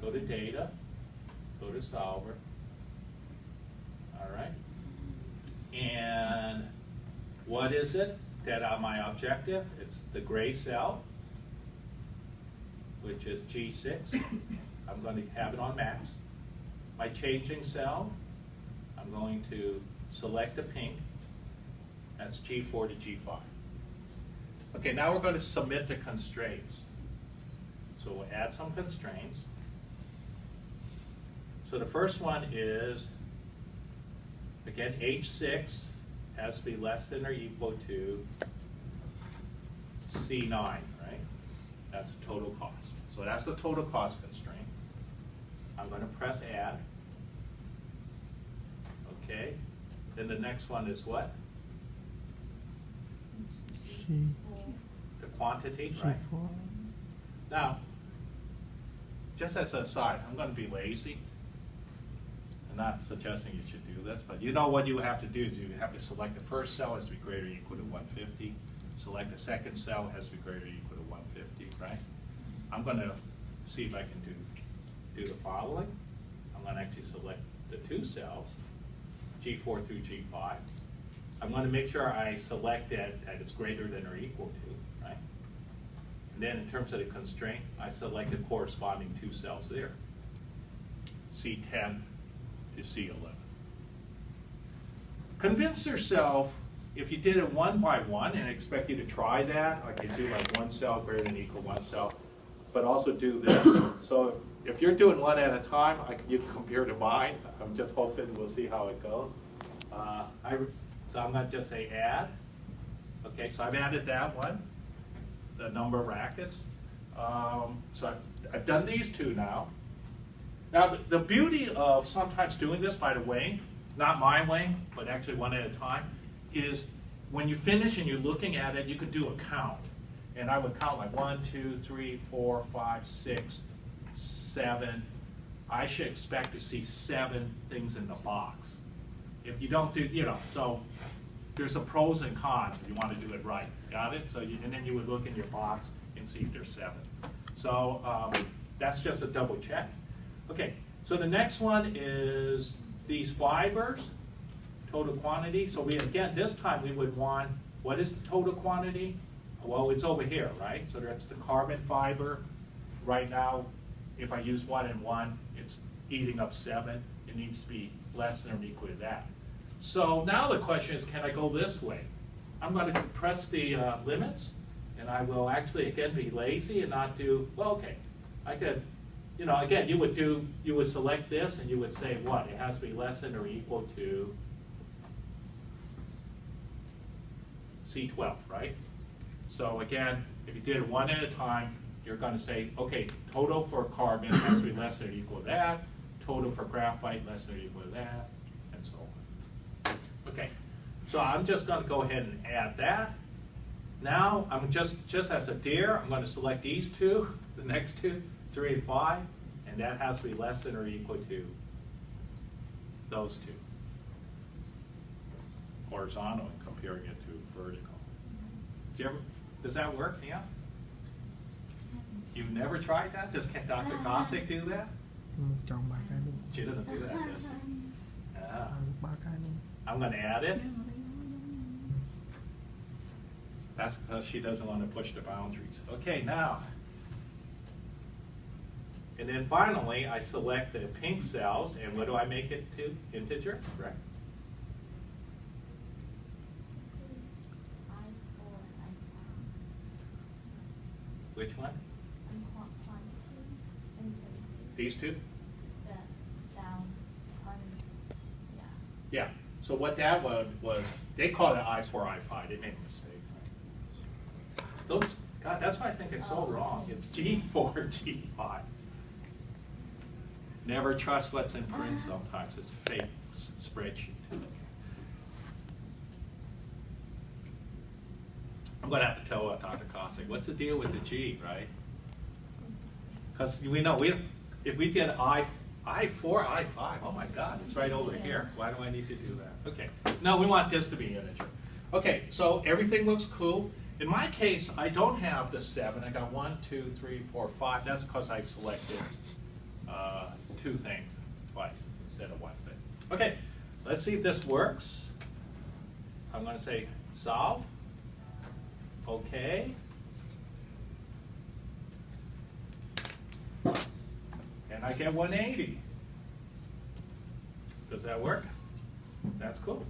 go to data, go to solver. All right. And what is it that are my objective? It's the gray cell, which is G6. I'm going to have it on max. My changing cell, I'm going to select the pink. That's G4 to G5. Okay, now we're going to submit the constraints. So we'll add some constraints. So the first one is, again, H6 has to be less than or equal to C9, right? That's the total cost. So that's the total cost constraint. I'm going to press add. Okay. Then the next one is what? The quantity, right? Now, just as an aside, I'm going to be lazy. I'm not suggesting you should do this, but you know what you have to do is you have to select the first cell has to be greater or equal to 150. Select the second cell has to be greater or equal to 150, right? I'm going to see if I can do the following. I'm going to actually select the two cells, G4 through G5. I'm going to make sure I select that it's greater than or equal to, right? And then in terms of the constraint, I select the corresponding two cells there, C10 to C11. Convince yourself, if you did it one by one, and I expect you to try that, like you do like one cell greater than or equal one cell, but also do this. So if you're doing one at a time, you can compare to mine. I'm just hoping we'll see how it goes. So I'm going to just say add. Okay, so I've added that one, the number of brackets. So I've done these two now. Now the beauty of sometimes doing this, by the way, not my way, but actually one at a time, is when you finish and you're looking at it, you could do a count. And I would count like 1, 2, 3, 4, 5, 6, 7. I should expect to see 7 things in the box. If you don't do, so there's a pros and cons if you want to do it right. Got it? So and then you would look in your box and see if there's 7. So that's just a double check. Okay, so the next one is these fibers, total quantity. So again, this time we would want, what is the total quantity? Well, it's over here, right? So that's the carbon fiber. Right now, if I use 1 and 1, it's eating up 7. It needs to be less than or equal to that. So now the question is, can I go this way? I'm going to press the limits, and I will actually, again, be lazy and not do, well, okay, I could, again, you would select this, and you would say what? It has to be less than or equal to C12, right? So again, if you did it one at a time, you're going to say, okay, total for carbon has to be less than or equal to that, total for graphite less than or equal to that, and so on. Okay, so I'm just going to go ahead and add that. Now, I'm just as a deer, I'm going to select these two, the next two, 3 and 5, and that has to be less than or equal to those two. Horizontal and comparing it to vertical. Does that work, Nia? You've never tried that? Does Dr. Gossick do that? She doesn't do that, does she? I'm going to add it. That's because she doesn't want to push the boundaries. Okay, now. And then finally, I select the pink cells, and what do I make it to? Integer, correct? Which one? These two? Yeah. So what that was they called it I4, I5. They made a mistake. God, that's why I think it's so wrong. It's G4, G5. Never trust what's in print sometimes. It's fake spreadsheet. I'm going to have to tell Dr. Gossick, what's the deal with the G, right? Because we know, if we did I4, I5, oh my God, it's right over here. Why do I need to do that? Okay, no, we want this to be integer. Okay, so everything looks cool. In my case, I don't have the 7. I got 1, 2, 3, 4, 5. That's because I selected two things twice instead of one thing. Okay, let's see if this works. I'm going to say solve. Okay. And I get 180. Does that work? That's cool.